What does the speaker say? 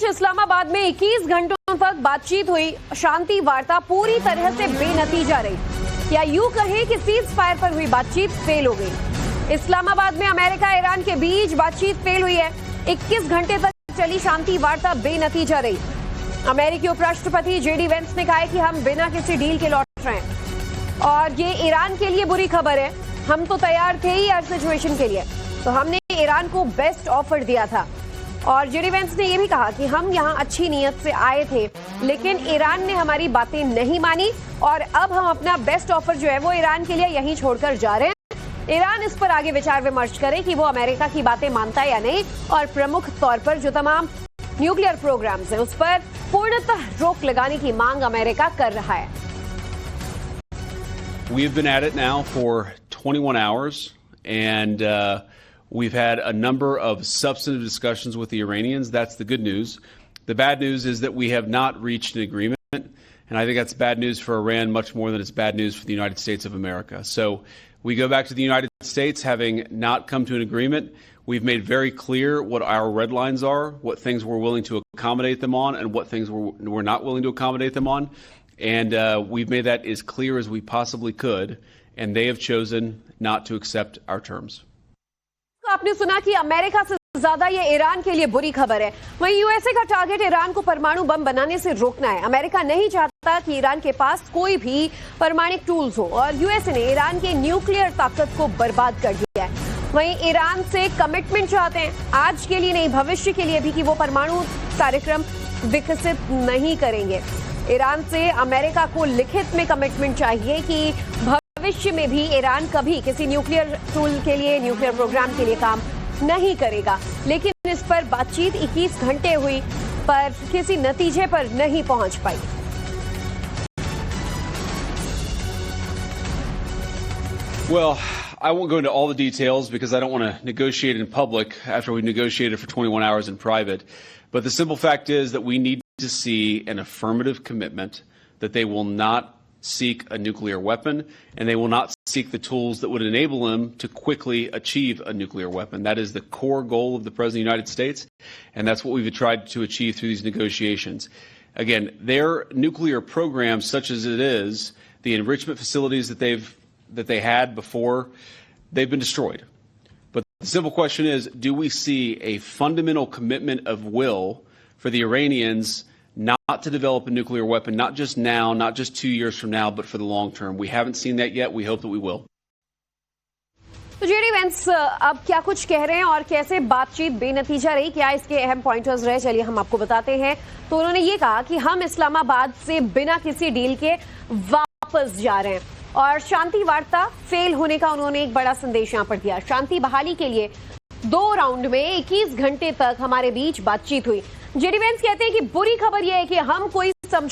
इस्लामाबाद में 21 घंटों तक बातचीत हुई। शांति वार्ता पूरी तरह से बेनतीजा रही, या यूं कहें कि सीज फायर पर हुई बातचीत फेल हो गई। इस्लामाबाद में अमेरिका ईरान के बीच बातचीत फेल हुई है। 21 घंटे तक चली शांति वार्ता बेनतीजा रही। अमेरिकी उपराष्ट्रपति जेडी वेंस ने कहा है कि हम बिना किसी डील के लौट रहे हैं और ये ईरान के लिए बुरी खबर है। हम तो तैयार थे ही हर सिचुएशन के लिए, तो हमने ईरान को बेस्ट ऑफर दिया था। और जेडी वेंस ने यह भी कहा कि हम यहां अच्छी नीयत से आए थे, लेकिन ईरान ने हमारी बातें नहीं मानी और अब हम अपना बेस्ट ऑफर जो है वो ईरान के लिए यहीं छोड़कर जा रहे हैं। ईरान इस पर आगे विचार विमर्श करे कि वो अमेरिका की बातें मानता है या नहीं, और प्रमुख तौर पर जो तमाम न्यूक्लियर प्रोग्राम्स हैं उस पर पूर्णतः रोक लगाने की मांग अमेरिका कर रहा है। We've been at it now for 21 hours, and we've had a number of substantive discussions with the Iranians. That's the good news. The bad news is that we have not reached an agreement, and I think that's bad news for Iran much more than it's bad news for the United States of America. So we go back to the United States having not come to an agreement. We've made very clear what our red lines are, what things we're willing to accommodate them on, and what things we're not willing to accommodate them on. And we've made that as clear as we possibly could, and they have chosen not to accept our terms. आपने सुना कि America से ज्यादा ये Iran के लिए बुरी खबर है। वहीं यूएसए का टारगेट ईरान को परमाणु बम बनाने से रोकना है। अमेरिका नहीं चाहता कि ईरान के पास कोई भी परमाणु टूल्स हो, और यूएसए ने ईरान के न्यूक्लियर ताकत को बर्बाद कर दिया है। वहीं ईरान से कमिटमेंट चाहते हैं, आज के लिए नहीं भविष्य के लिए भी, कि वो परमाणु कार्यक्रम विकसित नहीं करेंगे। ईरान से अमेरिका को लिखित में कमिटमेंट चाहिए कि भविष्य में भी ईरान कभी किसी न्यूक्लियर टूल के लिए, न्यूक्लियर प्रोग्राम के लिए काम नहीं करेगा। लेकिन इस पर बातचीत 21 घंटे हुई पर किसी नतीजे पर नहीं पहुंच पाई। Well, I won't go into all the details because I don't want to negotiate in public after we've negotiated for 21 hours in private. But the simple fact is that we need to see an affirmative commitment that they will not seek a nuclear weapon, and they will not seek the tools that would enable them to quickly achieve a nuclear weapon. That is the core goal of the President of the United States, and that's what we've tried to achieve through these negotiations. Again, their nuclear program, such as it is, the enrichment facilities that they had before, they've been destroyed. But the simple question is, do we see a fundamental commitment of will for the Iranians not to develop a nuclear weapon, not just now, not just 2 years from now, but for the long term? We haven't seen that yet. We hope that we will. तो JD Vance अब क्या कुछ कह रहे हैं और कैसे बातचीत बेनतीजा रही, क्या इसके अहम पॉइंटर्स रहे, चलिए हम आपको बताते हैं। तो उन्होंने ये कहा कि हम इस्लामाबाद से बिना किसी डील के वापस जा रहे हैं, और शांति वार्ता फेल होने का उन्होंने एक बड़ा संदेश यहां पर दिया। शांति बहाली के लिए 2 राउंड में 21 घंटे तक हमारे बीच बातचीत हुई। जेडी वेंस कहते हैं कि बुरी खबर यह है कि हम कोई समझौता